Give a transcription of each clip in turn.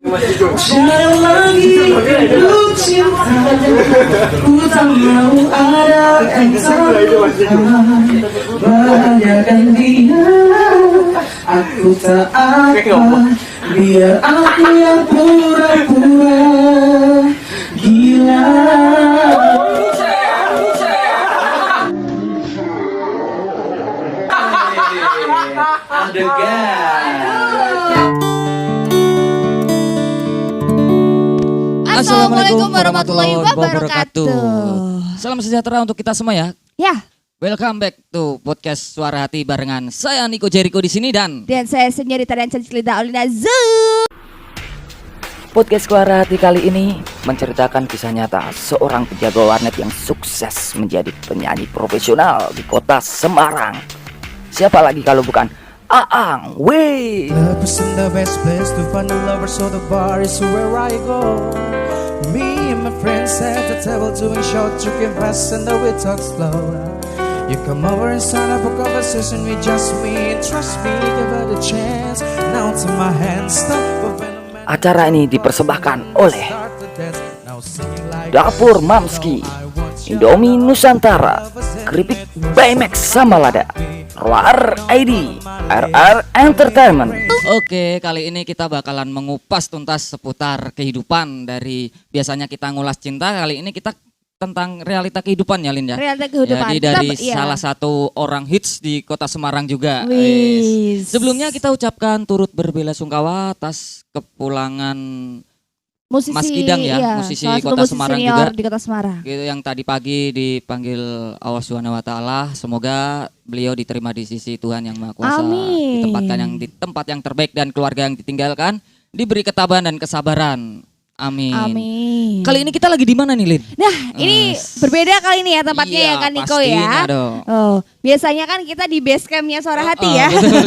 Jangan lagi hidup cinta, ku tak mau ada kata bahagiakan dia. Aku tak apa, biar aku yang pura-pura gila. Assalamualaikum warahmatullahi wabarakatuh. Salam sejahtera untuk kita semua ya. Ya, Welcome back to podcast Suara Hati barengan saya Niko Jericho di sini dan saya Senyorita dan Celita Olina Zoo. Podcast Suara Hati kali ini menceritakan kisah nyata seorang penjaga warnet yang sukses menjadi penyanyi profesional di kota Semarang. Siapa lagi kalau bukan Aang Wei. Love isn't the best place to find a lover, so the bar is where I go. Me and my friends at the table doing shots, drinking fast and then we talk slow. You come over and start up a conversation with just me, and trust me, give it a chance. Now to my hands, stop. Acara ini dipersembahkan oleh Dapur Mamski, Indomie Nusantara, Keripik Baymax sama Lada, Roar ID, RR Entertainment. Oke, kali ini kita bakalan mengupas tuntas seputar kehidupan. Dari biasanya kita ngulas cinta, kali ini kita tentang realita kehidupan ya Linda. Realita kehidupan. Jadi dari Iya. salah satu orang hits di kota Semarang juga. Wis. Sebelumnya kita ucapkan turut berbela-sungkawa atas kepulangan musisi, Mas Kidang ya, iya, musisi salah satu kota musisi Semarang senior juga. di kota Semarang. Gitu, yang tadi pagi dipanggil Allah Subhanahu wa taala. Semoga beliau diterima di sisi Tuhan yang Maha Kuasa. Amin. Ditempatkan di tempat yang terbaik dan keluarga yang ditinggalkan diberi ketabahan dan kesabaran. Amin. Amin. Kali ini kita lagi di mana nih, Lin? Nah, ini berbeda kali ini ya tempatnya Iya, ya kan Niko pastinya ya. dong. Oh, biasanya kan kita di base campnya Suara Hati Oh, ya. betul,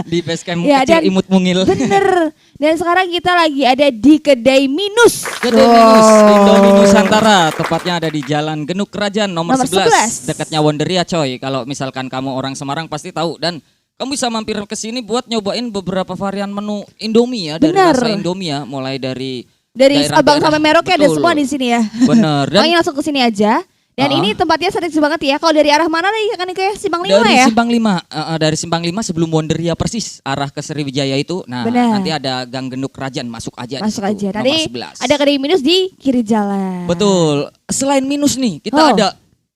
di basecamp Ya, kecil dan imut mungil. Bener. Dan sekarang kita lagi ada di Kedai Minus. Kedai Minus Indomie Nusantara, tepatnya ada di Jalan Genuk Kerajaan nomor 11, dekatnya Wonderia coy. Kalau misalkan kamu orang Semarang pasti tahu, dan kamu bisa mampir ke sini buat nyobain beberapa varian menu Indomie ya, dari Bener. rasa Indomie ya, mulai dari Sabang daerah-daerah. sampai Merauke ada Betul. semua di sini ya. Bener. Dan Makanya langsung ke sini aja. Dan ini tempatnya strategis banget ya. Kalau dari arah mana nih kan kayak Simpang 5 dari ya? Simpang 5, dari Simpang 5 sebelum Wonderia persis arah ke Sriwijaya itu. Nah, Bener. nanti ada Gang Genuk Kerajaan, masuk aja Masuk di situ, aja. nomor Tadi 11. ada Kedai Minus di kiri jalan. Betul. Selain Minus nih, kita Oh. ada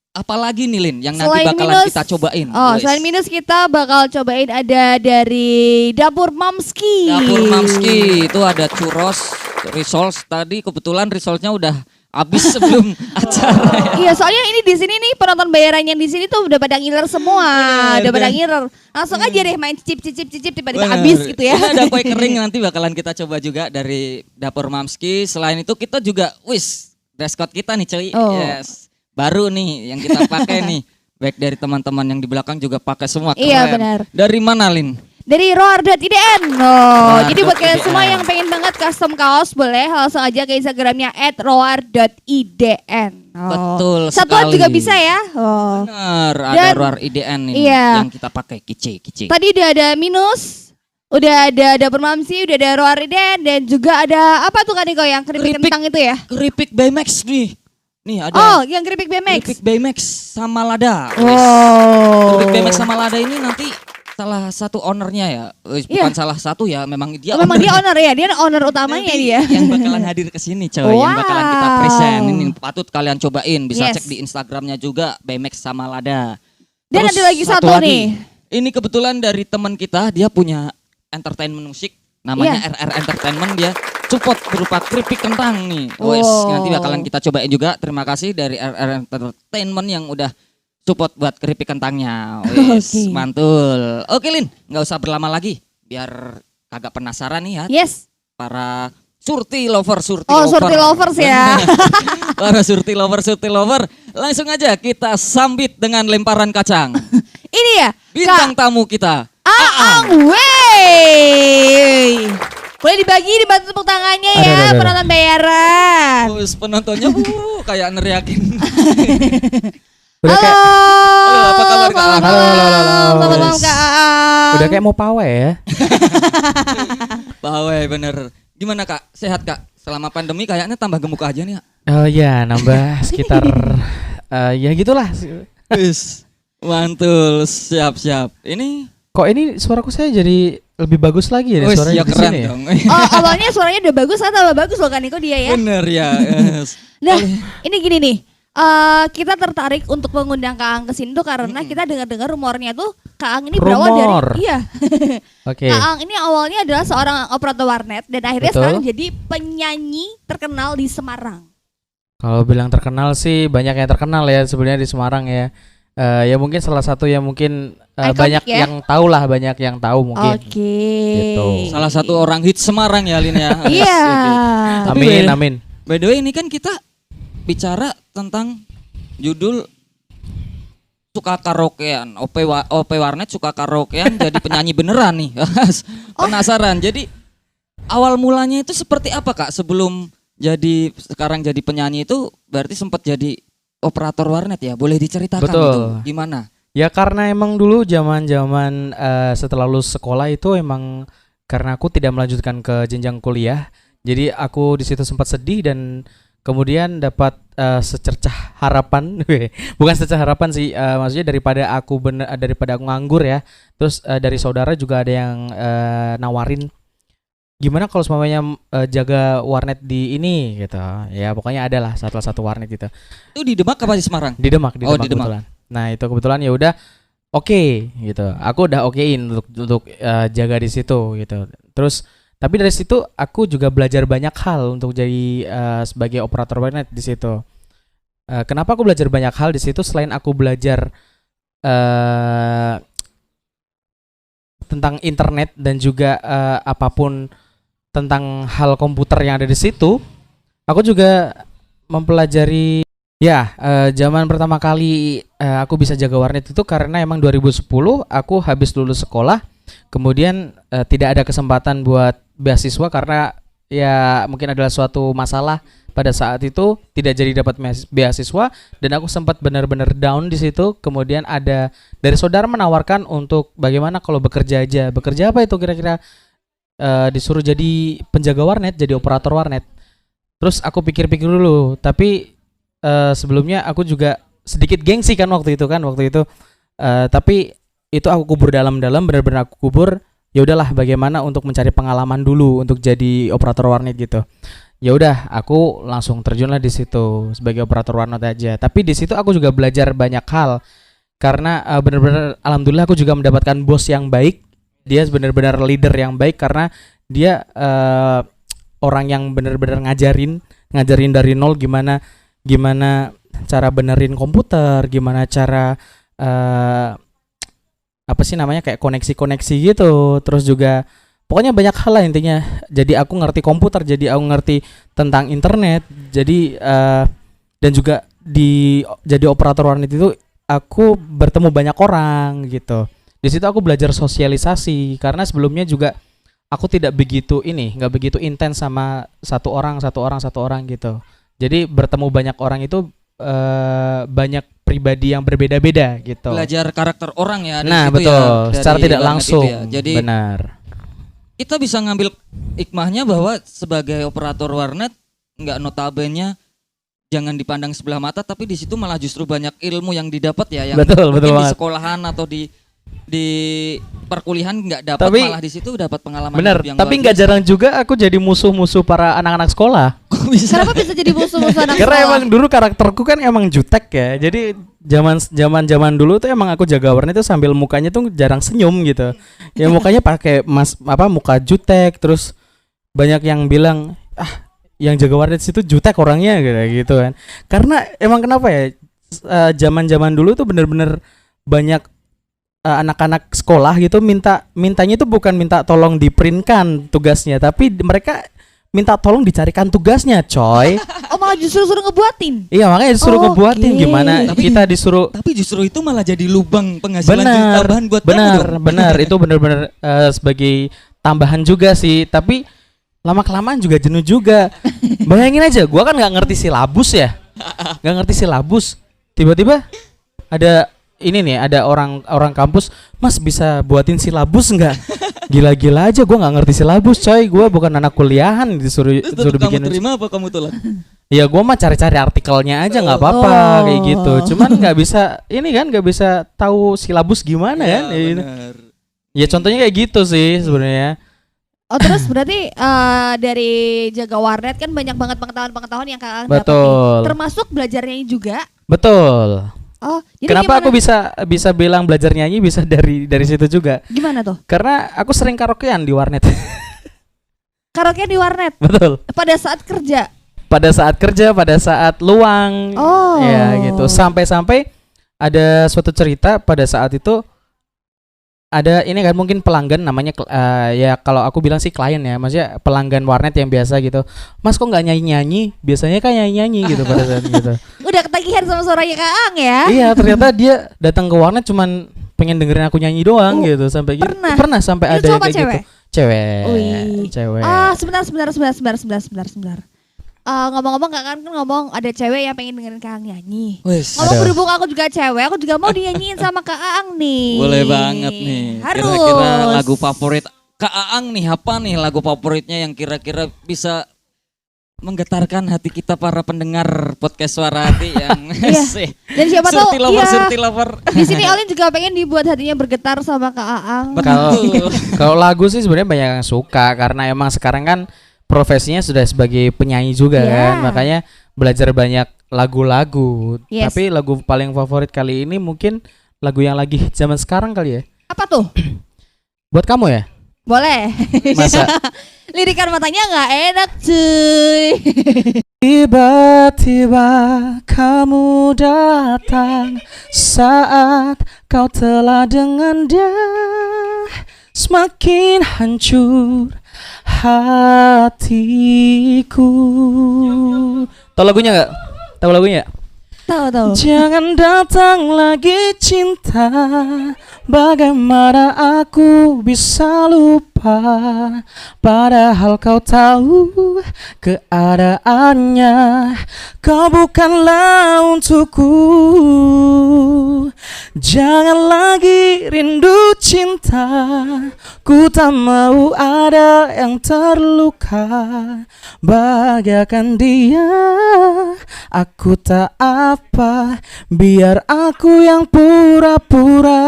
apa lagi nih Lin yang nanti Selain bakalan Minus, kita cobain? Oh, Wes. selain Minus kita bakal cobain ada dari Dapur Mamski. Dapur Mamski itu ada churros, risoles. Tadi kebetulan risolesnya udah habis sebelum acara. Iya, soalnya ini di sini nih penonton bayaran yang di sini tuh udah pada ngiler semua, udah pada ngiler. Langsung aja deh main cicip tiba-tiba Bener. habis gitu ya. Ini ada kue kering nanti bakalan kita coba juga dari Dapur Mamski. Selain itu kita juga dress code kita nih cuy. Oh. Yes. Baru nih yang kita pakai nih. Baik dari teman-teman yang di belakang juga pakai semua keren. Iya, benar. Dari mana Lin? Dari roar.idn. Jadi buat kalian roar.idn. semua yang pengen banget custom kaos boleh langsung aja ke Instagramnya @roar.idn. Betul Satuan sekali. juga bisa ya. Oh. Benar, ada Dan- Roar IDN ini iya. yang kita pakai kice. Tadi udah ada Minus, udah ada Dapur Mamsi, udah ada roar IDN, dan juga ada apa tuh kan Niko yang keripik kentang itu ya? Keripik Baymax nih. Nih ada Oh, yang keripik BMX. keripik Baymax sama Lada. Oh. Keripik Baymax sama Lada ini nanti salah satu ownernya ya. Bukan Iya. salah satu ya, memang dia Oh, memang dia ownernya. owner ya, dia owner utamanya Nanti dia. yang bakalan hadir ke sini coy, yang bakalan kita Wow. present. Ini patut kalian cobain, bisa Yes. cek di Instagramnya juga Baymax sama Lada. Dan Terus ada lagi satu nih. Ini kebetulan dari teman kita, dia punya entertainment musik namanya Iya. RR Entertainment, dia support berupa keripik kentang nih. Wes, Oh. nanti bakalan kita cobain juga. Terima kasih dari RR Entertainment yang udah support buat keripik kentangnya. Wes, Oke. mantul. Oke Lin, nggak usah berlama lagi biar kagak penasaran nih ya Yes. para Surti lover. Oh, Surti lovers ya. Para Surti lover, langsung aja kita sambit dengan lemparan kacang. Ini ya, Bintang tamu kita, Aang Wei. Boleh dibagi, dibantu tepuk tangannya ya, penonton bayaran. Terus penontonnya kayak neriakin. Halo. Halo, apa kabar, Kak? Selamat Halo, halo, malam. halo. Selamat malam Kak Aang. Udah kayak mau pawai ya. Pawai bener. Gimana Kak? Sehat Kak? Selama pandemi kayaknya tambah gemuk aja nih. Oh ya, nambah sekitar ya gitulah. Wis, mantul, siap-siap. Ini Kok ini suaraku saya jadi lebih bagus lagi ya wis, suaranya ya di keren sini ya? dong. Oh, awalnya suaranya udah bagus kan, tambah bagus loh Kak Niko dia ya. Bener ya. Yes. Nah, ini gini nih. Kita tertarik untuk mengundang Kak Ang ke sini tuh karena kita dengar-dengar rumornya tuh Kak Ang ini berawal Rumor. dari Oke. Kak Ang ini awalnya adalah seorang operator warnet dan akhirnya Betul. sekarang jadi penyanyi terkenal di Semarang. Kalau bilang terkenal sih banyak yang terkenal ya sebenarnya di Semarang ya. Ya mungkin salah satu yang mungkin Iconic banyak ya? yang tahu lah, banyak yang tahu mungkin. Oke. Gitu. Salah satu orang hit Semarang ya Lin ya. Iya. Oke. Tapi Amin, by- amin. By the way ini kan kita bicara tentang judul suka karaokean. OP Warnet suka karaokean jadi penyanyi beneran nih. Penasaran. Jadi awal mulanya itu seperti apa Kak? Sebelum sekarang jadi penyanyi itu berarti sempat jadi operator warnet ya? Boleh diceritakan Betul. gitu? Gimana? Ya karena emang dulu zaman-zaman setelah lulus sekolah itu emang karena aku tidak melanjutkan ke jenjang kuliah. Jadi aku di situ sempat sedih dan kemudian dapat secercah harapan. Bukan secercah harapan sih, maksudnya daripada aku nganggur ya. Terus dari saudara juga ada yang nawarin gimana kalau semuanya jaga warnet di ini gitu. Ya pokoknya ada lah salah satu warnet gitu. Itu di Demak apa di Semarang? Di Demak, Oh, di Demak. kebetulan. Nah, itu kebetulan ya udah oke gitu. Aku udah okein untuk jaga di situ gitu. Terus tapi dari situ aku juga belajar banyak hal untuk jadi sebagai operator warnet di situ. Kenapa aku belajar banyak hal di situ selain aku belajar tentang internet dan juga apapun tentang hal komputer yang ada di situ, aku juga mempelajari ya zaman pertama kali aku bisa jaga warnet itu karena emang 2010 aku habis lulus sekolah, kemudian tidak ada kesempatan buat beasiswa karena ya mungkin adalah suatu masalah pada saat itu tidak jadi dapat beasiswa dan aku sempat benar-benar down di situ. Kemudian ada dari saudara menawarkan untuk bagaimana kalau bekerja aja. Bekerja apa itu kira-kira? Disuruh jadi penjaga warnet, jadi operator warnet. Terus aku pikir-pikir dulu, tapi sebelumnya aku juga sedikit gengsi kan waktu itu. Tapi itu aku kubur dalam-dalam, benar-benar aku kubur. Ya udahlah, bagaimana untuk mencari pengalaman dulu untuk jadi operator warnet gitu. Ya udah, aku langsung terjunlah di situ sebagai operator warnet aja. Tapi di situ aku juga belajar banyak hal karena benar-benar alhamdulillah aku juga mendapatkan bos yang baik. Dia benar-benar leader yang baik karena dia orang yang benar-benar ngajarin dari nol gimana cara benerin komputer, gimana cara apa sih namanya kayak koneksi gitu. Terus juga pokoknya banyak hal lah intinya. Jadi aku ngerti komputer, jadi aku ngerti tentang internet. Jadi dan juga jadi operator warnet itu aku bertemu banyak orang gitu. Di situ aku belajar sosialisasi karena sebelumnya juga aku nggak begitu intens sama satu orang gitu. Jadi bertemu banyak orang itu banyak pribadi yang berbeda-beda gitu. Belajar karakter orang ya. Nah situ betul, ya, secara dari tidak warnet langsung. itu ya. Jadi benar. kita bisa ngambil hikmahnya bahwa sebagai operator warnet nggak notabene jangan dipandang sebelah mata, tapi di situ malah justru banyak ilmu yang didapat ya, yang Betul mungkin di banget. sekolahan atau di perkuliahan nggak dapat, Tapi malah di situ dapat pengalaman Benar, yang tapi luar nggak biasa. jarang juga aku jadi musuh-musuh para anak-anak sekolah. Kok bisa? Kenapa bisa jadi musuh-musuh anak Karena sekolah? emang dulu karakterku kan emang jutek ya. Jadi zaman dulu tuh emang aku jaga warnet itu sambil mukanya tuh jarang senyum gitu. Ya mukanya pakai muka jutek, terus banyak yang bilang yang jaga warnet situ jutek orangnya gitu kan. Karena emang kenapa ya? Zaman dulu tuh bener-bener banyak anak-anak sekolah gitu mintanya itu bukan minta tolong diprintkan tugasnya, tapi mereka minta tolong dicarikan tugasnya, coy. Oh malah justru suruh ngebuatin. Iya, makanya disuruh Oke. ngebuatin gimana Tapi- kita disuruh. Tapi justru itu malah jadi lubang penghasilan Benar, tambahan buat kamu dong. benar itu benar-benar sebagai tambahan juga sih, tapi lama kelamaan juga jenuh juga. Bayangin aja, gua kan nggak ngerti silabus ya, tiba-tiba ada ini nih ada orang kampus, Mas bisa buatin silabus nggak? Gila-gila aja gue nggak ngerti silabus coy, gue bukan anak kuliahan disuruh bikin. Kamu terima apa kamu tolak? Ya gue mah cari-cari artikelnya aja nggak apa-apa kayak gitu. Cuman nggak bisa ini kan nggak bisa tahu silabus gimana kan? Ya contohnya kayak gitu sih sebenarnya. Oh terus berarti dari jaga warnet kan banyak banget pengetahuan yang Kak Ang Betul. dapetin. Termasuk belajar nyanyi juga. Betul. Oh, jadi kenapa gimana? aku bisa bilang belajar nyanyi bisa dari situ juga? Gimana tuh? Karena aku sering karaokean di warnet. Karaoke di warnet. Betul. Pada saat kerja. Pada saat luang. Oh. Ya gitu. Sampai ada suatu cerita pada saat itu ada ini kan mungkin pelanggan namanya ya kalau aku bilang sih klien ya, maksudnya pelanggan warnet yang biasa gitu. Mas kok nggak nyanyi? Biasanya kan nyanyi gitu pada saat gitu. Udah ketagihan sama suaranya Kak Ang ya? Iya, ternyata dia datang ke warnet cuman pengen dengerin aku nyanyi doang gitu sampai gitu. Pernah sampai itu ada kayak cewek? gitu. Cewek. Wih. Cewek. Sebentar. Ngomong-ngomong Kak Ang kan ngomong ada cewek yang pengen dengerin Kak Ang nyanyi. Wes. Ngomong berhubung aku juga cewek, aku juga mau dinyanyiin sama Kak Ang nih. Boleh banget nih. Harus. Kira-kira lagu favorit Kak Aang nih, apa nih lagu favoritnya yang kira-kira bisa menggetarkan hati kita para pendengar podcast Suara Hati yang Iya. Dan siapa tahu Surti lover. di sini Olin juga pengen dibuat hatinya bergetar sama Kak Aang. Kalau lagu sih sebenarnya banyak yang suka karena emang sekarang kan profesinya sudah sebagai penyanyi juga kan, makanya belajar banyak lagu-lagu. Yes. Tapi lagu paling favorit kali ini mungkin lagu yang lagi hit zaman sekarang kali ya. Apa tuh? Buat kamu ya? Boleh. Masa? Lirikan matanya nggak enak cuy. Tiba-tiba kamu datang saat kau telah dengan dia, semakin hancur hatiku. Tahu lagunya nggak? Tahu lagunya? Tahu. Jangan datang lagi cinta, bagaimana aku bisa lupa, padahal kau tahu keadaannya, kau bukanlah untukku. Jangan lagi rindu cinta, ku tak mau ada yang terluka, bagaikan dia, aku tak apa, biar aku yang pura-pura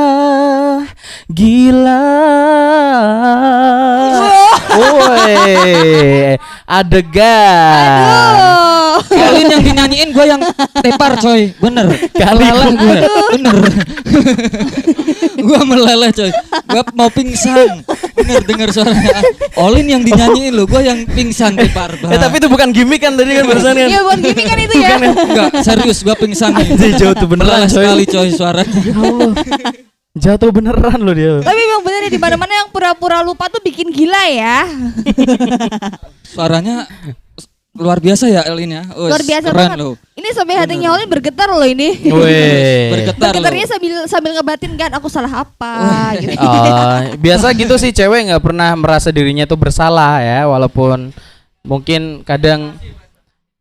gila. Woi, adegan. Kalian yang dinyanyiin gue yang tepar coy, bener. Meleleh gue, bener. Gue meleleh coy, gue mau pingsan. Denger suaranya Olin yang dinyanyiin lo, gue yang pingsan tepar. Tapi itu bukan gimmick kan tadi kan barusan kan? Iya bukan gimmick kan itu ya? Enggak, serius gue pingsan nih. Jauh tuh beneran coy. Sekali coy suaranya. Ya Allah. Jatuh beneran loh dia. Tapi memang bener ya, di mana-mana yang pura-pura lupa tuh bikin gila ya. Suaranya luar biasa ya Elin ya. Luar biasa keren banget. loh. Ini sampai hatinya Olin bergetar loh ini. Bergetar Bergetarnya loh. sambil ngebatin kan aku salah apa gitu. Biasa gitu sih, cewek nggak pernah merasa dirinya tuh bersalah ya, walaupun mungkin kadang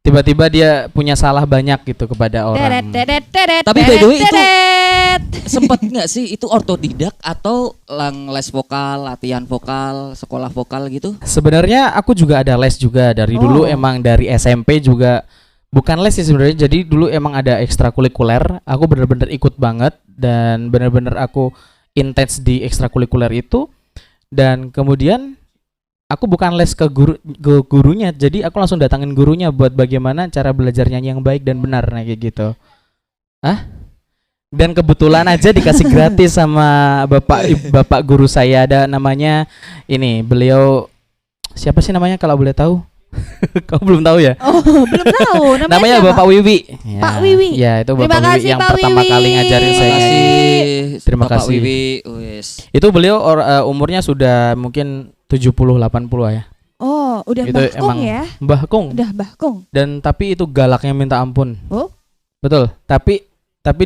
tiba-tiba dia punya salah banyak gitu kepada orang. Tapi by the way itu sempat nggak sih itu otodidak atau les vokal, latihan vokal, sekolah vokal gitu? Sebenarnya aku juga ada les juga dari dulu, emang dari SMP juga. Bukan les sih sebenarnya, jadi dulu emang ada ekstrakurikuler. Aku bener-bener ikut banget dan bener-bener aku intens di ekstrakurikuler itu. Dan kemudian aku bukan les ke gurunya, jadi aku langsung datangin gurunya buat bagaimana cara belajar nyanyi yang baik dan benar, nah kayak gitu. Dan kebetulan aja dikasih gratis sama bapak guru saya, ada namanya ini, beliau siapa sih namanya kalau boleh tahu? Kau belum tahu ya? Oh, belum tahu. Namanya siapa? Bapak Wiwi. Ya, Pak Wiwi. Ya, itu Terima Bapak Wiwi kasih, yang Pak pertama Wiwi. kali ngajarin saya. Terima Bapak kasih. Wiwi. Wes. Itu beliau umurnya sudah mungkin 70-80 ya. Oh, udah Itu Mbah Kung emang ya? Mbah Kung. Udah Mbah Kung. Dan tapi itu galaknya minta ampun. Oh. Betul. Tapi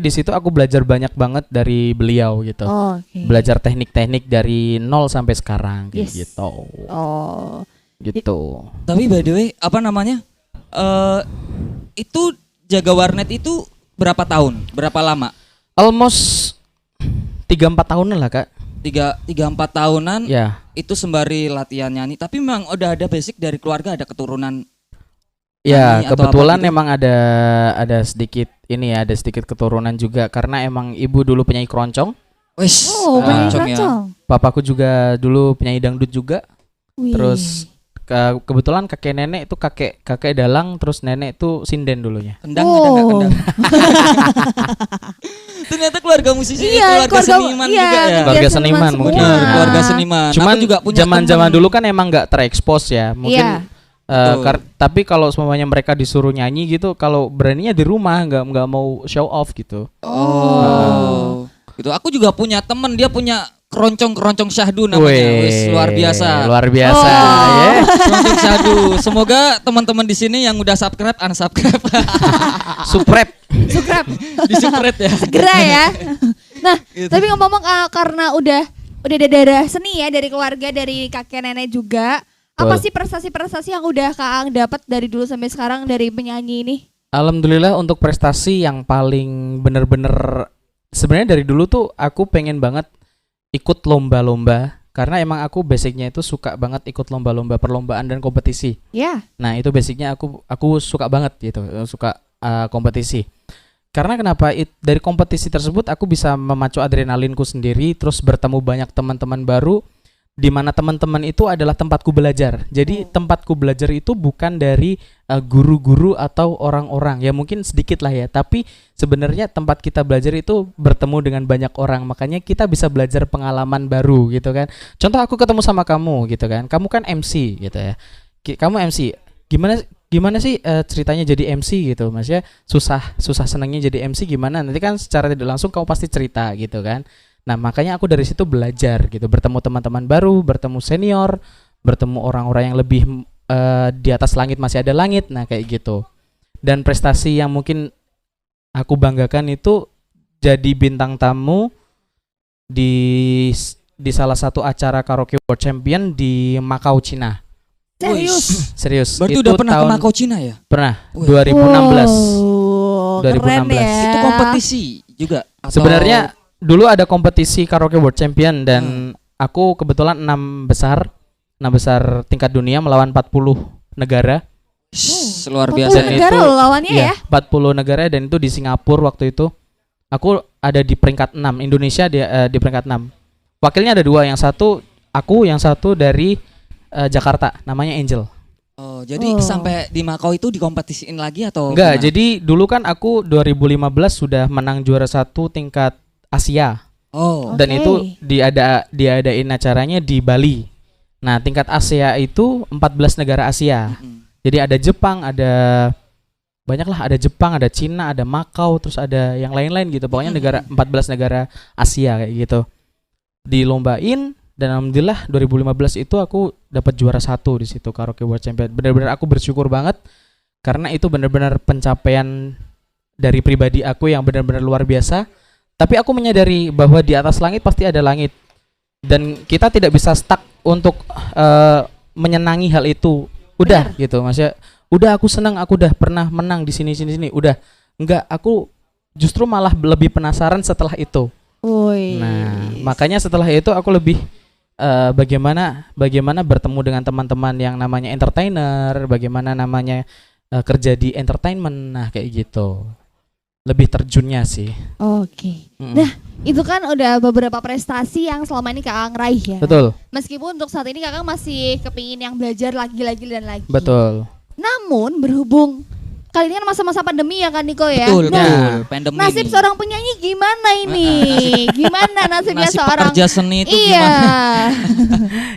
di situ aku belajar banyak banget dari beliau gitu. Oh, oke. Belajar teknik-teknik dari nol sampai sekarang kayak Yes. gitu. Oh. Gitu. Tapi by the way, apa namanya? Itu jaga warnet itu berapa tahun? Berapa lama? Almost 3-4 tahunan lah Kak. 3-4 tahunan Ya. itu sembari latihan nyanyi. Tapi memang udah ada basic dari keluarga, ada keturunan. Ya, nyanyi atau kebetulan apa gitu? emang ada sedikit ini ya, ada sedikit keturunan juga karena emang ibu dulu penyanyi keroncong, Wes, Oh, penyanyi keroncong ya. keroncong. papaku juga dulu penyanyi dangdut juga. Wih. Terus kebetulan kakek nenek itu kakek dalang, terus nenek itu sinden dulunya. Kendang ada nggak Oh. kendang? Ternyata keluarga musisi, Iya, keluarga seniman iya, juga ya. Keluarga seniman semua. mungkin. Benar, keluarga seniman. Cuman Aku juga punya zaman-zaman temen. dulu kan emang nggak terekspos ya, mungkin. Iya. Betul. Tapi kalau semuanya mereka disuruh nyanyi gitu, kalau beraninya di rumah, nggak mau show off gitu. Oh. Gitu. Aku juga punya temen, dia punya keroncong syahdu namanya. Wis, luar biasa. Luar biasa Oh. ya. Keroncong syahdu. Semoga teman-teman di sini yang udah subscribe, unsubscribe. Suprep. Sukrap. Di subscribe ya. Segera ya. Nah, Gitu. tapi ngomong karena udah ada darah seni ya dari keluarga, dari kakek nenek juga. Apa Betul. sih prestasi-prestasi yang udah Kak Aang dapat dari dulu sampai sekarang dari penyanyi ini? Alhamdulillah untuk prestasi yang paling bener-bener sebenarnya dari dulu tuh aku pengen banget ikut lomba-lomba karena emang aku basicnya itu suka banget ikut lomba-lomba perlombaan dan kompetisi. Ya. Nah itu basicnya aku suka banget gitu, suka kompetisi. Karena kenapa dari kompetisi tersebut aku bisa memacu adrenalinku sendiri, terus bertemu banyak teman-teman baru, di mana teman-teman itu adalah tempatku belajar. Jadi tempatku belajar itu bukan dari guru-guru atau orang-orang, ya mungkin sedikit lah ya. Tapi sebenarnya tempat kita belajar itu bertemu dengan banyak orang, makanya kita bisa belajar pengalaman baru gitu kan. Contoh aku ketemu sama kamu gitu kan, kamu kan MC gitu ya. Kamu MC, gimana sih ceritanya jadi MC gitu, maksudnya susah senangnya jadi MC gimana? Nanti kan secara tidak langsung kamu pasti cerita gitu kan. Nah makanya aku dari situ belajar gitu, bertemu teman-teman baru, bertemu senior, bertemu orang-orang yang lebih di atas langit masih ada langit, nah kayak gitu. Dan prestasi yang mungkin aku banggakan itu jadi bintang tamu di salah satu acara karaoke world champion di Macau, Cina. Serius. Berarti Itu udah pernah ke tahun- Macau Cina ya? Pernah, Wih. 2016. Wow, keren 2016. ya. Itu kompetisi juga? Atau- Sebenarnya dulu ada kompetisi karaoke world champion dan aku kebetulan 6 besar tingkat dunia melawan 40 negara. Luar 40 biasa. Dan negara itu- loh lawannya Iya, ya. 40 negara dan itu di Singapura waktu itu. Aku ada di peringkat 6, Indonesia di peringkat 6. Wakilnya ada 2, yang satu aku, yang satu dari Jakarta, namanya Angel. Oh, jadi sampai di Macau itu dikompetisiin lagi atau Enggak, gimana? jadi dulu kan aku 2015 sudah menang juara 1 tingkat Asia. Oh, Dan Oke. itu diadain acaranya di Bali. Nah, tingkat Asia itu 14 negara Asia. Jadi ada Jepang, ada banyak lah, ada Jepang, ada Cina, ada Macau, terus ada yang lain-lain gitu. Pokoknya 14 negara Asia kayak gitu. Dilombain dan alhamdulillah 2015 itu aku dapat juara 1 di situ karaoke world champion. Benar-benar aku bersyukur banget karena itu benar-benar pencapaian dari pribadi aku yang benar-benar luar biasa. Tapi aku menyadari bahwa di atas langit pasti ada langit. Dan kita tidak bisa stuck untuk menyenangi hal itu. Udah gitu, maksudnya udah aku senang, aku udah pernah menang di sini. Udah. Enggak, aku justru malah lebih penasaran setelah itu. Woi. Nah, makanya setelah itu aku lebih bagaimana bertemu dengan teman-teman yang namanya entertainer, bagaimana namanya kerja di entertainment, nah kayak gitu. Lebih terjunnya sih. Oke. Mm-mm. Nah, itu kan udah beberapa prestasi yang selama ini Kak Aang raih ya. Betul, Meskipun untuk saat ini Kakak masih kepingin yang belajar lagi dan lagi. betul. Namun berhubung kali ini kan masa-masa pandemi ya kan Niko ya. betul, Nah, betul. Pandemi nasib ini. seorang penyanyi gimana ini? Gimana nasibnya Nasib seorang pekerja seni itu Iya. gimana?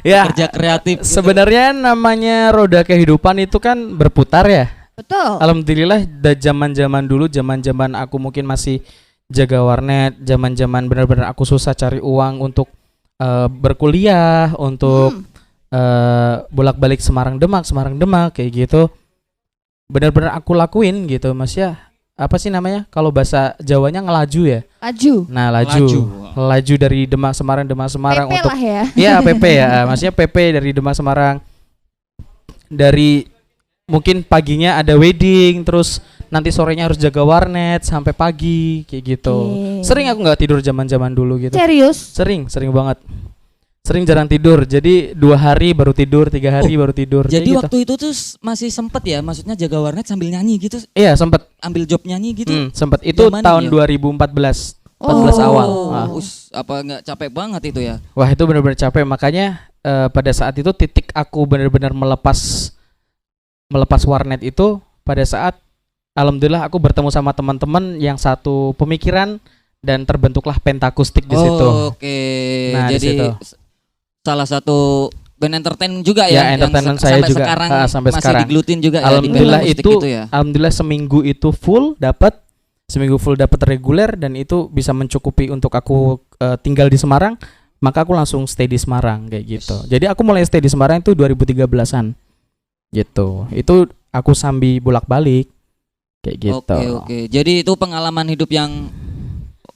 Ya, Kerja kreatif. gitu. sebenarnya namanya roda kehidupan itu kan berputar ya. Betul. Alhamdulillah zaman-zaman dulu, zaman-zaman aku mungkin masih jaga warnet, zaman-zaman benar-benar aku susah cari uang untuk berkuliah, untuk bolak-balik Semarang Demak kayak gitu. Benar-benar aku lakuin gitu, Mas ya. Apa sih namanya? Kalau bahasa Jawanya ngelaju ya. Laju. Nah, laju dari Demak Semarang PP untuk lah ya. iya PP ya, maksudnya PP dari Demak Semarang. Dari mungkin paginya ada wedding, terus nanti sorenya harus jaga warnet sampai pagi kayak gitu. Sering aku nggak tidur zaman dulu gitu. Serius? Sering banget. Sering jarang tidur. Jadi 2 hari baru tidur, 3 hari baru tidur. Jadi gitu. waktu itu tuh masih sempet ya, maksudnya jaga warnet sambil nyanyi gitu. Iya sempet. Ambil job nyanyi gitu. Sempet. Itu Zaman tahun ya? 2014 awal. Apa nggak capek banget itu ya? Wah itu benar-benar capek. Makanya pada saat itu titik aku benar-benar melepas warnet itu pada saat alhamdulillah aku bertemu sama teman-teman yang satu pemikiran dan terbentuklah Pentakustik di situ. Oke. Nah, di jadi situ. salah satu band entertain juga Ya, ya, entertainment yang saya sampai juga. sekarang Sampai masih sekarang. digelutin juga Alhamdulillah ya di itu, Pentakustik gitu ya. alhamdulillah seminggu itu full dapat reguler dan itu bisa mencukupi untuk aku tinggal di Semarang, maka aku langsung stay di Semarang kayak gitu. Jadi aku mulai stay di Semarang itu 2013-an. Gitu. Itu aku sambil bolak-balik kayak gitu. Oke. Jadi itu pengalaman hidup yang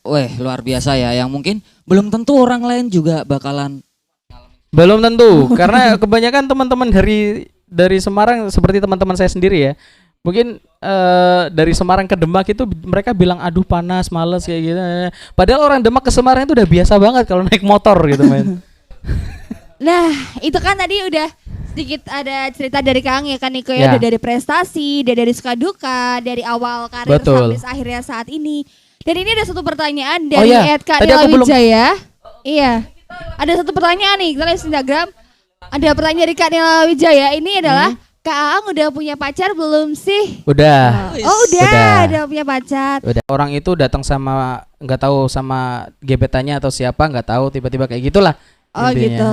luar biasa ya, yang mungkin belum tentu orang lain juga bakalan. Belum tentu karena kebanyakan teman-teman dari Semarang seperti teman-teman saya sendiri ya. Mungkin dari Semarang ke Demak itu mereka bilang aduh panas, males kayak gitu. Padahal orang Demak ke Semarang itu udah biasa banget kalau naik motor gitu, men. Nah, itu kan tadi udah sedikit ada cerita dari Kang ya kan Niko Ya. ya, udah dari prestasi, dari suka duka, dari awal karir Betul. sampai akhirnya saat ini. Dan ini ada satu pertanyaan dari iya. Kak Tadi Nila aku belum- Wijaya. Iya. Ada satu pertanyaan nih, kita lihat di Instagram. Ada pertanyaan dari Kak Nila Wijaya. Ini adalah Kak Aang udah punya pacar belum sih? Udah. Oh udah punya pacar. Udah. Orang itu datang sama nggak tahu sama gebetannya atau siapa nggak tahu tiba-tiba kayak gitulah. Oh intinya. gitu.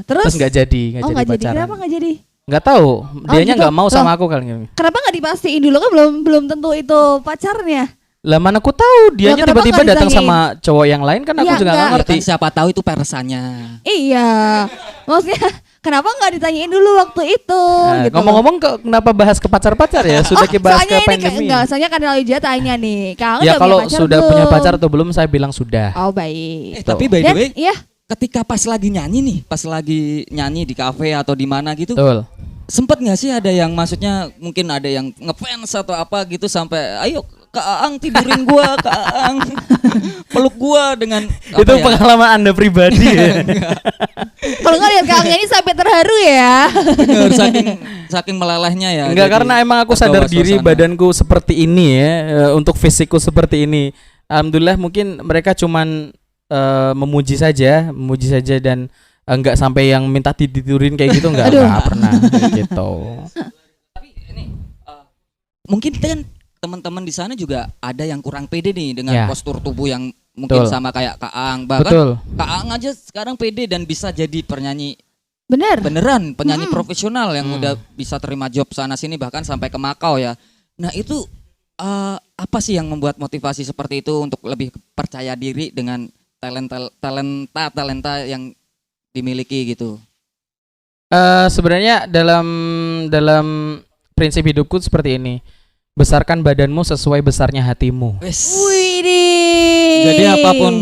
Terus Terus nggak jadi nggak jadi. pacaran. Kenapa nggak jadi? Nggak tahu. Dianya gitu. nggak mau sama Loh. aku kali ini. Kenapa nggak dipastiin dulu kan belum tentu itu pacarnya. Lah mana aku tahu dianya kenapa tiba-tiba nggak datang ditanyain? sama cowok yang lain kan aku Ya, juga nggak nggak. ngerti. Kan siapa tahu itu persanya. Iya. Maksudnya kenapa nggak ditanyain dulu waktu itu Nah, gitu. ngomong-ngomong kenapa bahas ke pacar-pacar ya? Sudah kita bahas soalnya ke ini pandemi. enggak, soalnya kan Wijaya tanya nih. Kang Ya udah kalau punya pacar sudah belum? punya pacar atau belum saya bilang sudah. Oh baik. Tapi by the Dan way, iya, ketika pas lagi nyanyi nih, pas lagi nyanyi di kafe atau di mana gitu, Betul. sempet nggak sih ada yang maksudnya mungkin ada yang ngefans atau apa gitu sampai ayo Kak Aang tidurin gua, Kak Aang peluk gua dengan apa Itu ya? pengalaman Anda pribadi ya. kalau nggak lihat Kangnya ini sampai terharu ya. Bener, saking melelehnya ya. Enggak, Jadi karena emang aku terbawa sadar diri suasana. badanku seperti ini ya, untuk fisikku seperti ini. Alhamdulillah mungkin mereka cuman memuji saja dan enggak sampai yang minta tidurin kayak gitu enggak pernah kayak gitu. Mungkin kan teman-teman di sana juga ada yang kurang pede nih dengan Ya. postur tubuh yang mungkin Betul. sama kayak Kak Aang. Bahkan Betul. Kak Aang aja sekarang pede dan bisa jadi penyanyi Bener. beneran, penyanyi profesional yang udah bisa terima job sana sini bahkan sampai ke Makau ya. Nah itu apa sih yang membuat motivasi seperti itu untuk lebih percaya diri dengan talenta yang dimiliki gitu? Sebenarnya dalam prinsip hidupku seperti ini. Besarkan badanmu sesuai besarnya hatimu. Widih. Jadi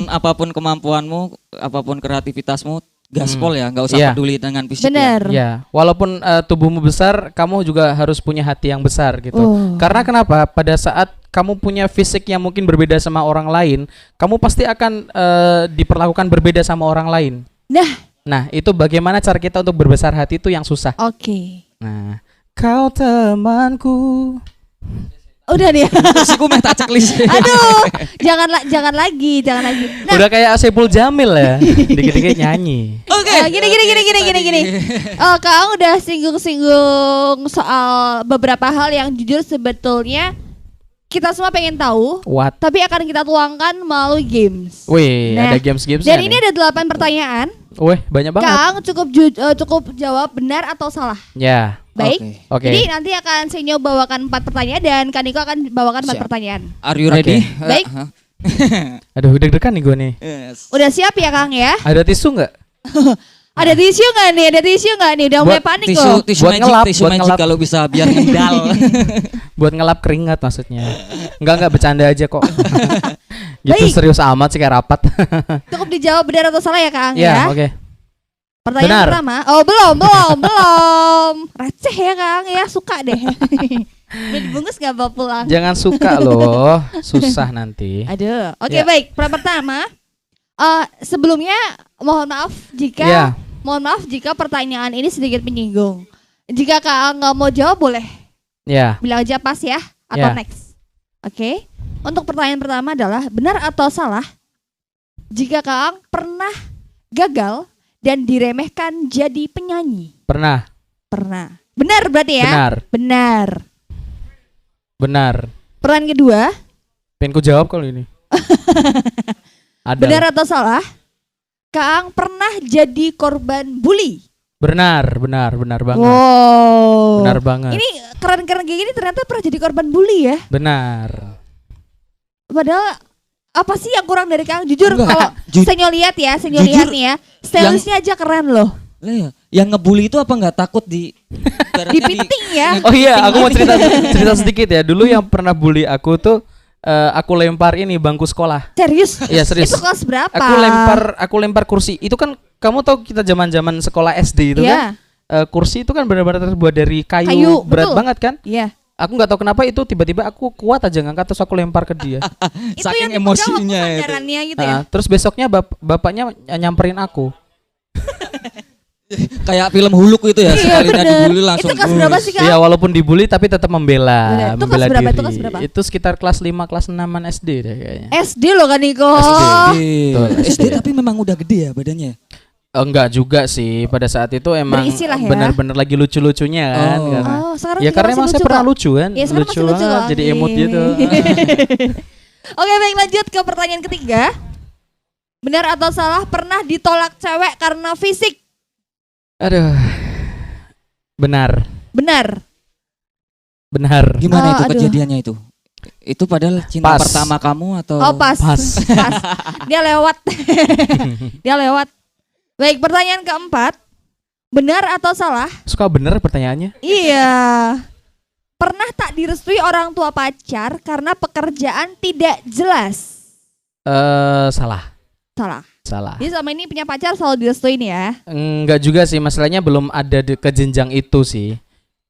apapun kemampuanmu, apapun kreativitasmu, gaspol ya, nggak usah Iya. peduli dengan fisik. Bener. Ya, walaupun tubuhmu besar, kamu juga harus punya hati yang besar gitu. Oh. Karena kenapa? Pada saat kamu punya fisik yang mungkin berbeda sama orang lain, kamu pasti akan diperlakukan berbeda sama orang lain. Nah, itu bagaimana cara kita untuk berbesar hati itu yang susah. Oke. Nah, kau temanku. Udah nih. Terus meh tak checklist. Aduh, jangan lagi. Nah, Udah kayak Saipul Jamil ya, dikit-dikit nyanyi. Oke. Gini. Oh, Kang udah singgung soal beberapa hal yang jujur sebetulnya kita semua pengen tahu, What? tapi akan kita tuangkan melalui games. Wih, Nah, ada games-games. Dan ini ada 8 pertanyaan. Wih, banyak banget. Kang cukup jawab benar atau salah. Ya, Baik. oke. Jadi nanti akan Senyo bawakan 4 pertanyaan dan Kaniko akan bawakan 4 Siap. pertanyaan. Are you Oke. ready? Baik. Aduh, deg-degan nih gue nih. Yes. Udah siap ya Kang ya? Ada tisu nggak? Ada tisu nggak nih? Udah mulai panik loh. Tisu Buat ngelap, tisu buat magic ngelap. kalau bisa biar ngendal. Buat ngelap keringat maksudnya. Enggak bercanda aja kok. Gitu Baik. serius amat sih kayak rapat. Cukup dijawab benar atau salah ya Kang Ya, ya? oke. Pertanyaan pertama. Oh, belum. Receh ya, Kang. Ya, suka deh. Udah dibungkus gak bawa pulang? Jangan suka loh, susah nanti. Aduh. Oke, Ya. baik. Pertama, sebelumnya mohon maaf jika pertanyaan ini sedikit menyinggung. Jika Kak nggak mau jawab boleh Ya, bilang aja pas ya atau Ya. next. Oke. Untuk pertanyaan pertama adalah benar atau salah jika Kak pernah gagal dan diremehkan jadi penyanyi? pernah. Benar berarti ya? Benar. Pertanyaan kedua, Pengen ku jawab kalau ini. Ada. benar atau salah Kak pernah jadi korban bully? Benar banget. Wow. Benar banget. Ini keren-keren kayak gini ternyata pernah jadi korban bully ya? Benar. Padahal apa sih yang kurang dari Kang? Jujur Enggak, kalau saya lihat jujur, nih ya, stylishnya aja keren loh. Lah ya, yang ngebully itu apa nggak takut Dipiting ya. Oh iya, aku mau cerita sedikit ya. Dulu yang pernah bully aku tuh aku lempar ini bangku sekolah. Serius? Iya, serius. Itu kelas berapa? Aku lempar kursi. Itu kan kamu tahu kita zaman-zaman sekolah SD itu kan. Kursi itu kan benar-benar terbuat dari kayu berat betul. banget kan? Iya. Aku nggak tahu kenapa itu tiba-tiba aku kuat aja ngangkat terus aku lempar ke dia. Itu Saking yang dipegang waktu emosinya itu. sandarannya gitu ya. Terus besoknya bapaknya nyamperin aku. Kayak film Huluk itu ya, Iya, sekalinya bener. dibully langsung. Itu kelas berapa sih, Kak? Iya, walaupun dibully tapi tetap membela, Bener. Itu membela kelas berapa? diri. Itu kelas berapa? Itu sekitar kelas 5, kelas 6-an SD deh kayaknya. SD loh kan Niko. Betul, SD tapi memang udah gede ya badannya. Enggak juga sih, pada saat itu emang Berisi lah ya. benar-benar lagi lucu-lucunya kan. Oh. Karena, Oh, sekarang ya juga karena masih emang saya lucu, pernah kok. lucu kan, Iya, sekarang lucu masih lucu banget, kok. jadi emot gitu. Oke, baik, lanjut ke pertanyaan ketiga. Benar atau salah pernah ditolak cewek karena fisik? Aduh, benar. Gimana Oh, itu aduh. kejadiannya itu? Itu padahal cinta Pas. pertama kamu atau? Oh, pas. Pas. Dia lewat. Dia lewat. Baik, pertanyaan keempat. Benar atau salah? Suka bener pertanyaannya? Iya. Pernah tak direstui orang tua pacar karena pekerjaan tidak jelas? Salah. Salah. Jadi selama ini punya pacar selalu direstuin ya? Enggak juga sih, masalahnya belum ada ke jenjang itu sih.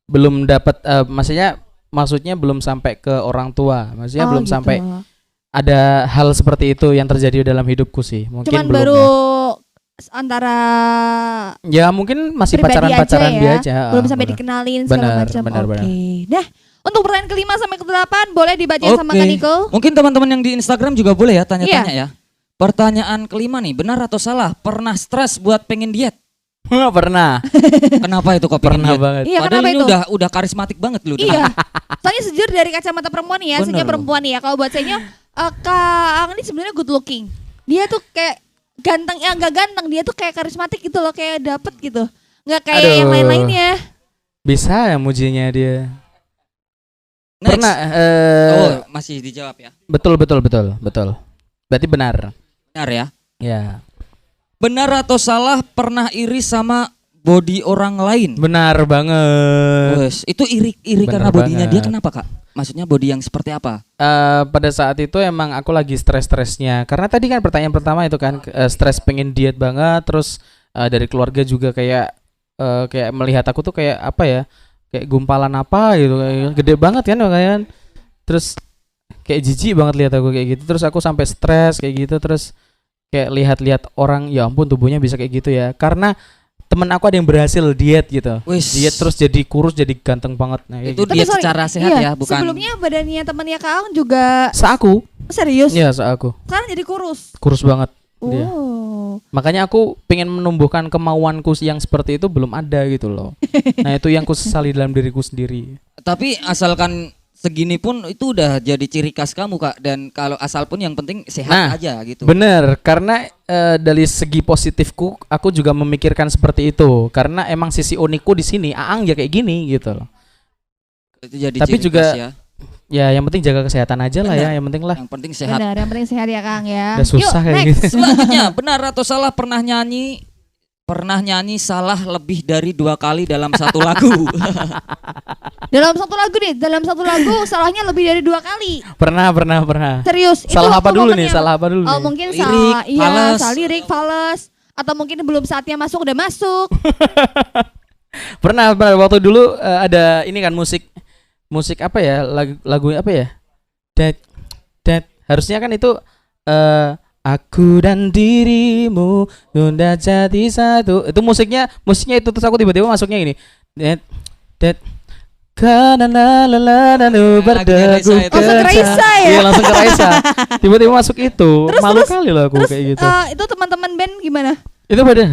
Belum dapat maksudnya belum sampai ke orang tua. Maksudnya belum gitu. sampai ada hal seperti itu yang terjadi dalam hidupku sih. Mungkin Cuman belum. baru antara Ya mungkin masih pribadi pacaran-pacaran aja ya? biasa aja. Belum sampai bener. dikenalin segala Benar, macam. benar. Oke. Nah, untuk pertanyaan kelima sampai ke-8 boleh dibacain sama Oke. Kak Niko? Mungkin teman-teman yang di Instagram juga boleh ya tanya-tanya Iya. ya. Pertanyaan kelima nih, benar atau salah? Pernah stres buat pengen diet? Pernah. Kenapa itu kok pengen Pernah diet? banget. Iya, Padahal kenapa ini itu? udah karismatik banget loh. Iya. Soalnya sejujur dari kacamata perempuan nih ya, Bener sejujur loh. perempuan nih ya. Kalau buat saya Kak Ang ini sebenarnya good looking. Dia tuh kayak ganteng, ya enggak ganteng, dia tuh kayak karismatik gitu loh, kayak dapet gitu. Enggak kayak Aduh. yang lain-lainnya. Bisa ya mujinya dia. Next. Pernah. Oh, masih dijawab ya. Betul. Berarti benar. Benar ya. Ya. Benar atau salah pernah iri sama body orang lain? Benar banget. Wes, itu iri Bener karena bodinya banget. dia kenapa, Kak? Maksudnya body yang seperti apa? Pada saat itu emang aku lagi stres-stresnya. Karena tadi kan pertanyaan pertama itu kan stres pengen diet banget. Terus dari keluarga juga kayak melihat aku tuh kayak apa ya? Kayak gumpalan apa gitu, kayak gede banget kan makanya. Terus kayak jijik banget lihat aku kayak gitu. Terus aku sampai stres kayak gitu. Terus kayak lihat-lihat orang, ya ampun tubuhnya bisa kayak gitu ya. Karena temen aku ada yang berhasil diet gitu. Wis. Diet terus jadi kurus, jadi ganteng banget. Nah, kayak Itu gitu. diet sorry, secara sehat iya, ya, bukan? Sebelumnya badannya temannya Kak Ang juga Aku, serius. ya aku Sekarang jadi kurus. kurus banget. Dia. Oh. Makanya aku pengen menumbuhkan kemauanku yang seperti itu belum ada gitu loh. Nah itu yang ku sesali dalam diriku sendiri. Tapi asalkan segini pun itu udah jadi ciri khas kamu, Kak. Dan kalau asal pun yang penting sehat Nah, aja gitu. Bener, karena dari segi positifku aku juga memikirkan seperti itu. Karena emang sisi unikku di sini, Aang ya kayak gini gitu loh. Itu jadi Tapi ciri juga khas ya. Ya yang penting jaga kesehatan aja lah ya, Benar. yang penting lah. Yang penting sehat. Benar, yang penting sehat ya Kang ya. Udah susah Yuk, kayak next. gitu. Selanjutnya, benar atau salah pernah nyanyi salah lebih dari 2 kali dalam satu lagu? Dalam satu lagu salahnya lebih dari 2 kali. Pernah. Serius. Salah apa waktu dulu momennya- nih? Salah apa dulu Oh nih? mungkin Lirik, salah, iya, fales. salah lirik, fales. atau mungkin belum saatnya masuk udah masuk? Pernah waktu dulu ada ini kan musik apa ya, lagu apa ya? That harusnya kan itu aku dan dirimu sudah jadi satu. Itu musiknya itu, terus aku tiba-tiba masuknya gini. That karena berdegup. Langsung ke Raisa ya? Iya, langsung ke Raisa. Tiba-tiba masuk itu. Malu kali lah aku kayak gitu. Itu teman-teman band gimana? Itu pada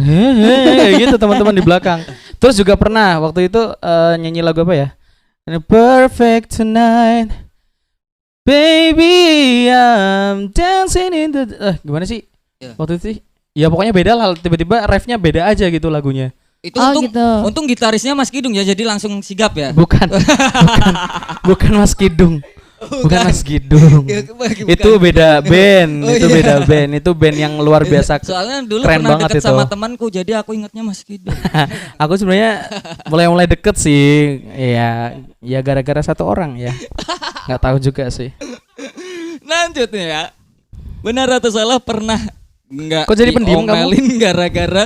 gitu teman-teman di belakang. Terus juga pernah waktu itu nyanyi lagu apa ya? Perfect tonight, baby, I'm dancing in the gimana sih? Waktu itu sih, ya pokoknya beda lah. Tiba-tiba refnya beda aja gitu lagunya. Itu untung gitarisnya Mas Kidung ya, jadi langsung sigap ya. Bukan Mas Kidung. Bukan Mas Kidung. Itu beda band. Beda band. Itu band yang luar biasa. Soalnya dulu keren pernah banget deket sama temanku, jadi aku ingatnya Mas Kidung. Aku sebenarnya mulai deket sih. Ya gara-gara satu orang ya. Nggak tahu juga sih. Lanjut ya. Benar atau salah pernah nggak kok jadi pendiam kamu? Gara-gara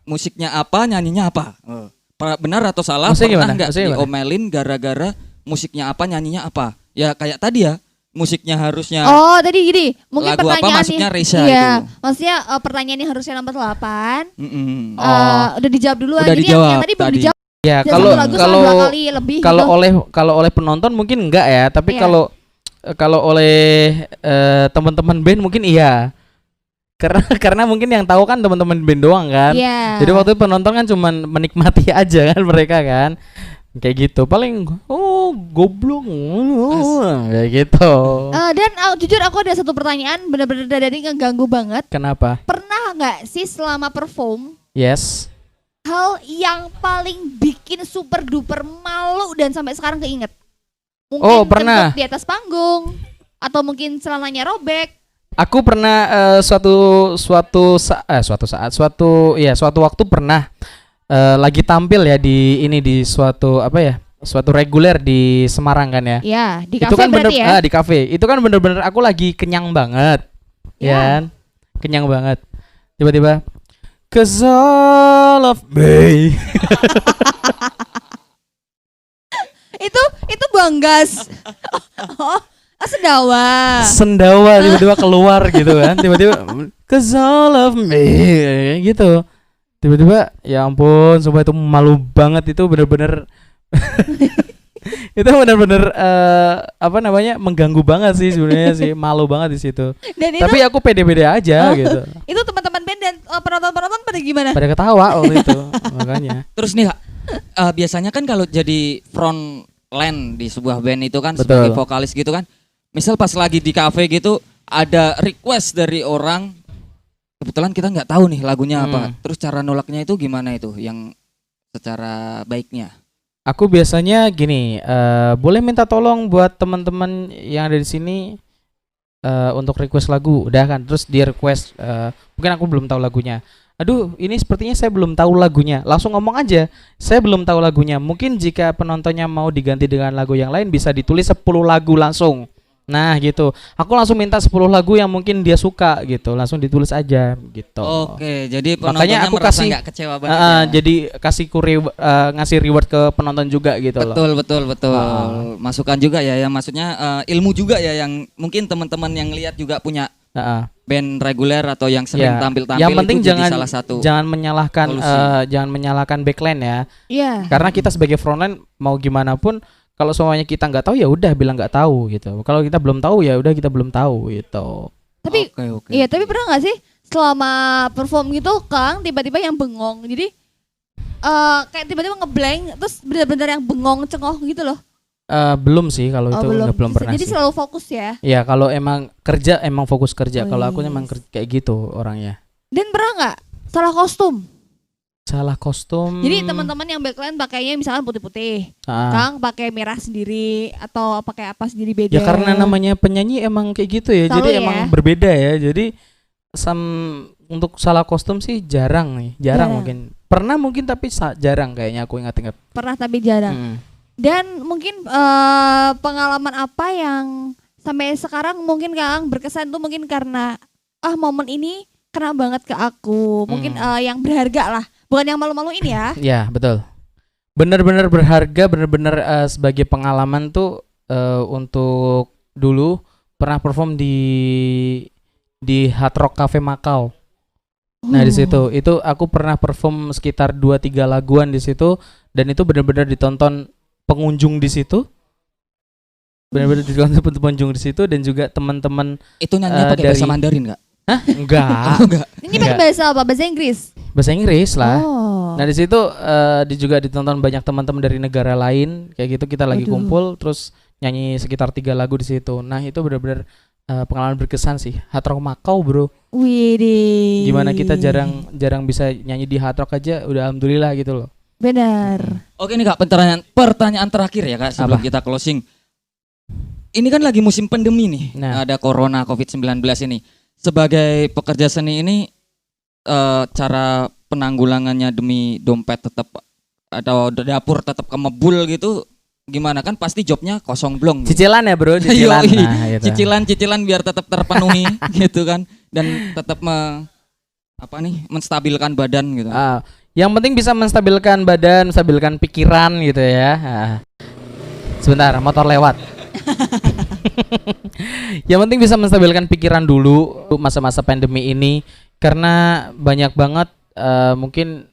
musiknya apa, nyanyinya apa? Benar atau salah? Maksudnya pernah nggak gimana? diomelin gara-gara musiknya apa, nyanyinya apa? Ya kayak tadi ya, musiknya harusnya. Oh, tadi gini, mungkin lagu apa pertanyaan masuknya Reisa iya, itu. maksudnya pertanyaan yang harusnya nomor 8. Udah dijawab duluan. Udah Jadi dijawab yang tadi belum dijawab. Ya, Satu lagu sama 2 kali lebih gitu. kalau oleh penonton mungkin enggak ya, tapi Iya. kalau oleh teman-teman band mungkin iya. Karena mungkin yang tahu kan teman-teman band doang kan. Iya. Jadi waktu itu penonton kan cuman menikmati aja kan mereka kan. Kayak gitu. Paling goblok. Kayak gitu. Dan jujur aku ada satu pertanyaan benar-benar dari ngeganggu banget. Kenapa? Pernah nggak sih selama perform Yes. hal yang paling bikin super duper malu dan sampai sekarang keinget? Mungkin pernah. kentut di atas panggung atau mungkin celananya robek. Aku pernah suatu waktu pernah lagi tampil ya di suatu reguler di Semarang kan ya. Iya, di Itu kafe kan berarti ya. di kafe. Itu kan bener-bener aku lagi kenyang banget. Ya. Kan? Kenyang banget. Tiba-tiba 'cause all of me. itu Banggas. Sendawa tiba-tiba keluar gitu kan. Tiba-tiba 'cause all of me gitu. Tiba-tiba ya ampun, sumpah itu malu banget. Itu bener-bener itu bener-bener mengganggu banget sih sebenarnya sih, malu banget di situ. Tapi aku pede-pede aja gitu. Itu teman-teman band dan penonton-penonton pada gimana? Pada ketawa waktu itu makanya. Terus nih biasanya kan kalau jadi front line di sebuah band itu kan Betul. sebagai vokalis gitu kan, misal pas lagi di kafe gitu ada request dari orang, kebetulan kita nggak tahu nih lagunya apa, terus cara nolaknya itu gimana itu yang secara baiknya? Aku biasanya gini, boleh minta tolong buat teman-teman yang ada di sini untuk request lagu, udah kan? Terus dia request, mungkin aku belum tahu lagunya. Aduh, ini sepertinya saya belum tahu lagunya. Langsung ngomong aja, saya belum tahu lagunya. Mungkin jika penontonnya mau diganti dengan lagu yang lain, bisa ditulis 10 lagu langsung. Nah gitu, aku langsung minta 10 lagu yang mungkin dia suka gitu, langsung ditulis aja gitu. Oke, jadi makanya penontonnya aku merasa kasih nggak kecewa banget ya. Jadi ngasih reward ke penonton juga gitu loh. Betul. Masukan juga ya, maksudnya ilmu juga ya, yang mungkin teman-teman yang lihat juga punya band reguler atau yang sering tampil-tampil. Yang penting itu jadi salah satu jangan menyalahkan backline ya. Iya. Karena kita sebagai frontline mau gimana pun, kalau semuanya kita nggak tahu ya udah bilang nggak tahu gitu. Kalau kita belum tahu ya udah kita belum tahu gitu. Tapi Oke. iya, tapi pernah nggak sih selama perform gitu Kang tiba-tiba yang bengong, jadi kayak tiba-tiba ngeblank terus benar-benar yang bengong cengok gitu loh? Belum sih kalau itu belum pernah jadi sih. selalu fokus ya. Ya kalau emang kerja emang fokus kerja. Kalau aku Yes. emang kayak gitu orangnya. Dan pernah nggak salah kostum? Salah kostum. Jadi teman-teman yang backline pakainya misalkan putih-putih, Kang pakai merah sendiri atau pakai apa sendiri beda. Ya karena namanya penyanyi emang kayak gitu ya. Selalu jadi ya. emang berbeda ya. Jadi untuk salah kostum sih jarang Jarang. mungkin. Pernah mungkin tapi jarang kayaknya, aku ingat-ingat. Pernah tapi jarang. Dan mungkin pengalaman apa yang sampai sekarang mungkin Kang berkesan tuh mungkin karena momen ini kena banget ke aku. Mungkin yang berharga lah, bukan yang malu-maluin ya. Ya betul. Bener-bener berharga, bener-bener sebagai pengalaman tuh untuk dulu pernah perform di Hard Rock Cafe Macau. Nah di situ itu aku pernah perform sekitar 2-3 laguan di situ dan itu benar-benar ditonton pengunjung di situ. Benar-benar ditonton pengunjung di situ dan juga teman-teman. Itu nyanyi pakai bahasa Mandarin enggak? Hah? Enggak. Enggak. Ini pakai bahasa apa? Bahasa Inggris. Bahasa Inggris lah. Oh. Nah di situ juga ditonton banyak teman-teman dari negara lain kayak gitu, kita lagi kumpul terus nyanyi sekitar 3 lagu di situ. Nah itu benar-benar pengalaman berkesan sih. Hard Rock Macau bro. Widih. Gimana kita jarang bisa nyanyi di Hard Rock aja udah alhamdulillah gitu loh. Benar. Oke nih Kak, pertanyaan terakhir ya Kak sebelum kita closing. Ini kan lagi musim pandemi nih. Nah. Ada corona COVID-19 ini. Sebagai pekerja seni ini cara penanggulangannya demi dompet tetap atau dapur tetap kemebul gitu gimana, kan pasti jobnya kosong blong. Cicilan ya bro, cicilan. Nah, gitu. Cicilan biar tetap terpenuhi gitu kan, dan tetap menstabilkan badan gitu. Yang penting bisa menstabilkan badan, menstabilkan pikiran gitu ya. Sebentar, motor lewat. Yang penting bisa menstabilkan pikiran dulu masa-masa pandemi ini, karena banyak banget mungkin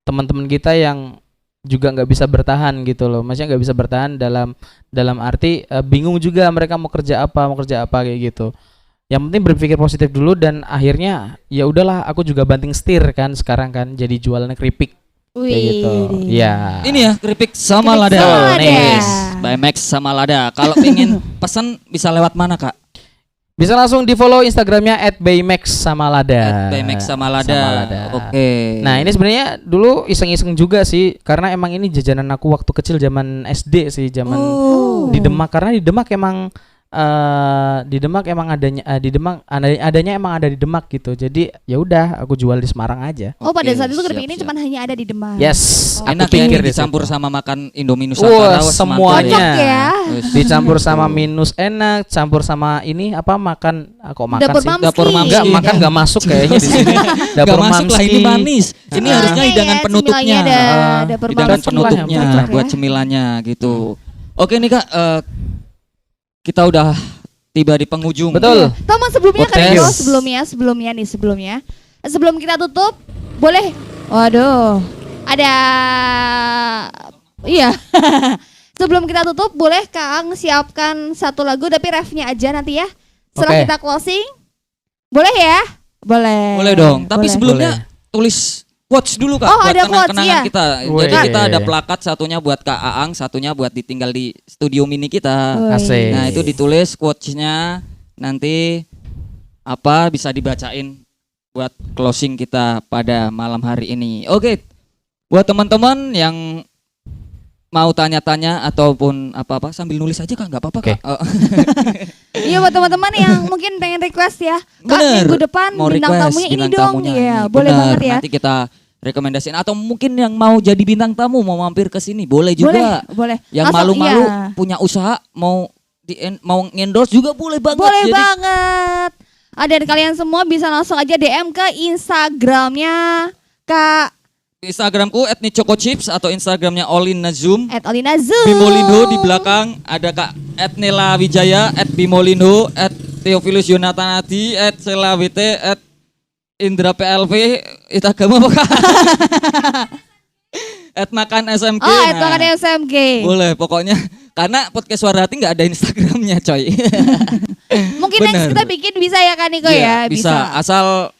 teman-teman kita yang juga nggak bisa bertahan gitu loh. Maksudnya nggak bisa bertahan dalam arti bingung juga mereka mau kerja apa kayak gitu. Yang penting berpikir positif dulu dan akhirnya ya udahlah, aku juga banting setir kan sekarang kan jadi jualan keripik kayak gitu. Ya. Ini ya keripik sama lada. By Max sama lada. Kalau ingin pesan bisa lewat mana Kak? Bisa langsung di follow Instagramnya @bymaxsamalada. @bymaxsamalada. Oke. Nah ini sebenarnya dulu iseng-iseng juga sih, karena emang ini jajanan aku waktu kecil zaman SD sih, zaman di Demak, karena di Demak emang adanya emang ada di Demak gitu. Jadi ya udah aku jual di Semarang aja. Oh pada saat itu keripik ini cuma hanya ada di Demak. Yes. Enak ya dicampur sama makan Indomie Nusantara. Semuanya ya. Dicampur sama minus enak, campur sama ini apa makan kok makan Dapur sih? Mamski. Dapur Mamski. Enggak makan enggak masuk kayaknya di sini. Dapur masuk lah, ini manis. Ini harusnya hidangan penutupnya. Hidangan penutupnya buat cemilannya gitu. Oke nih Kak, kita udah tiba di penghujung. Betul. Teman sebelumnya sebelumnya. Sebelum kita tutup, boleh. Waduh. Ada iya. Sebelum kita tutup, boleh Kang siapkan satu lagu tapi refnya aja nanti ya. Setelah kita closing. Boleh ya? Boleh. Boleh dong. Tapi sebelumnya tulis quotes dulu Kak, buat ada kenang-kenangan kita. Jadi kita ada iya. plakat, satunya buat Kak Aang, satunya buat ditinggal di studio mini kita. Asik. Nah itu ditulis quotes-nya, nanti bisa dibacain buat closing kita pada malam hari ini. Oke, buat teman-teman yang mau tanya-tanya ataupun apa-apa sambil nulis aja Kak, nggak apa-apa Kak. Iya buat teman-teman yang mungkin pengen request ya, Kak minggu depan mau bintang request, tamunya ini bintang dong. tamunya Iya, ini. boleh Bener, banget ya. Nanti kita rekomendasiin, atau mungkin yang mau jadi bintang tamu mau mampir ke sini boleh juga. Boleh. Yang Langsung, malu-malu iya. punya usaha mau endorse juga boleh banget. Boleh Jadi, banget. Dan kalian semua bisa langsung aja DM ke Instagramnya Kak Instagramku @nichocochips atau Instagramnya Olinazum. @olinazum. Bimolindo di belakang ada Kak @nela_wijaya, @bimolindo, @theophilus yonatanadi, @selawt, @indra plv. Instagram apa Kak? @makan smg. Oh, @makan smg. Boleh pokoknya, karena podcast Suara Hati nggak ada Instagramnya coy. Mungkin next kita bikin bisa ya Kak Niko ya? Bisa, asal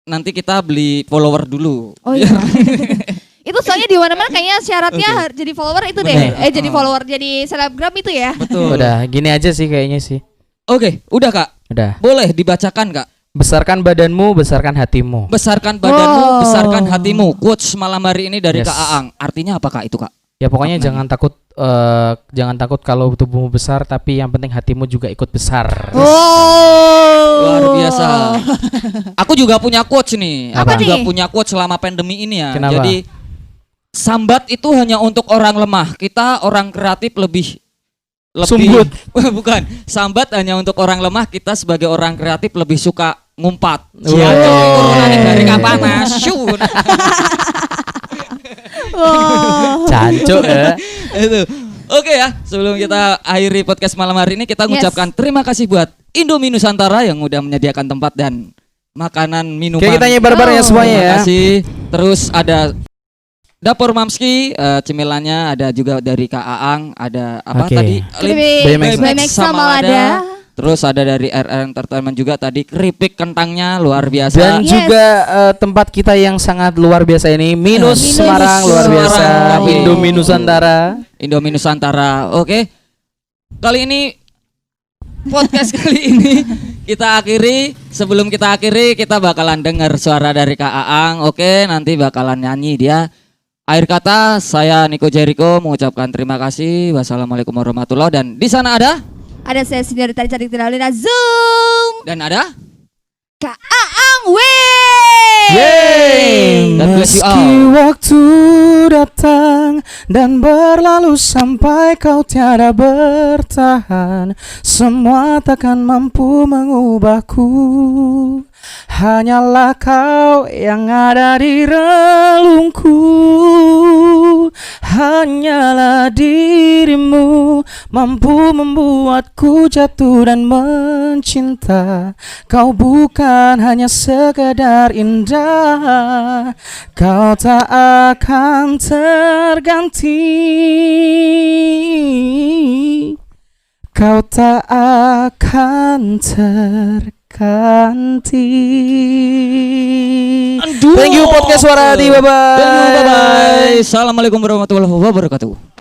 nanti kita beli follower dulu. Oh iya. Itu soalnya di mana-mana kayaknya syaratnya jadi follower itu deh. Jadi follower, jadi selebgram itu ya. Betul. Udah, gini aja sih kayaknya sih. Oke, udah Kak. Udah. Boleh dibacakan Kak. Besarkan badanmu, besarkan hatimu. Besarkan badanmu, besarkan hatimu. Quotes malam hari ini dari Kak Aang. Artinya apa Kak itu Kak? Ya pokoknya jangan takut kalau tubuhmu besar, tapi yang penting hatimu juga ikut besar. Luar biasa. Aku juga punya quotes nih. Apa Aku juga nih? punya quotes selama pandemi ini ya. Kenapa? Jadi sambat itu hanya untuk orang lemah. Kita orang kreatif lebih Sumbut. Bukan. Sambat hanya untuk orang lemah. Kita sebagai orang kreatif lebih suka ngumpat. Wow. Iya, turunane dari kapan asu. Jancuk ya. Itu. Oke ya, sebelum kita akhiri podcast malam hari ini kita mengucapkan terima kasih buat Indomie Nusantara yang udah menyediakan tempat dan makanan, minuman. Oke, kita nyebar bareng ya semuanya ya. Terima kasih. Terus ada Dapur Mamski, cemilannya ada juga dari Kak Aang, ada apa tadi? BMX sama ada. Terus ada dari RR Entertainment juga tadi keripik kentangnya luar biasa. Dan juga tempat kita yang sangat luar biasa ini Minus Semarang luar biasa. Indomie Nusantara. Indomie Nusantara. Oke. Kali ini podcast kali ini kita akhiri. Sebelum kita akhiri kita bakalan dengar suara dari Kak Aang. Oke, nanti bakalan nyanyi dia. Akhir kata saya Niko Jericho mengucapkan terima kasih. Wassalamualaikum warahmatullahi wabarakatuh. Dan di sana ada saya sendiri tadi cantik Tiralina Zoom. dan ada Kak Aang Yeay. God bless you all. Meski waktu datang dan berlalu sampai kau tiada bertahan, semua takkan mampu mengubahku. Hanyalah kau yang ada di relungku. Hanyalah dirimu mampu membuatku jatuh dan mencinta. Kau bukan hanya sekedar indah, kau tak akan terganti. Kau tak akan terganti. Thank you podcast Suara Hati, bye bye. Assalamualaikum warahmatullahi wabarakatuh.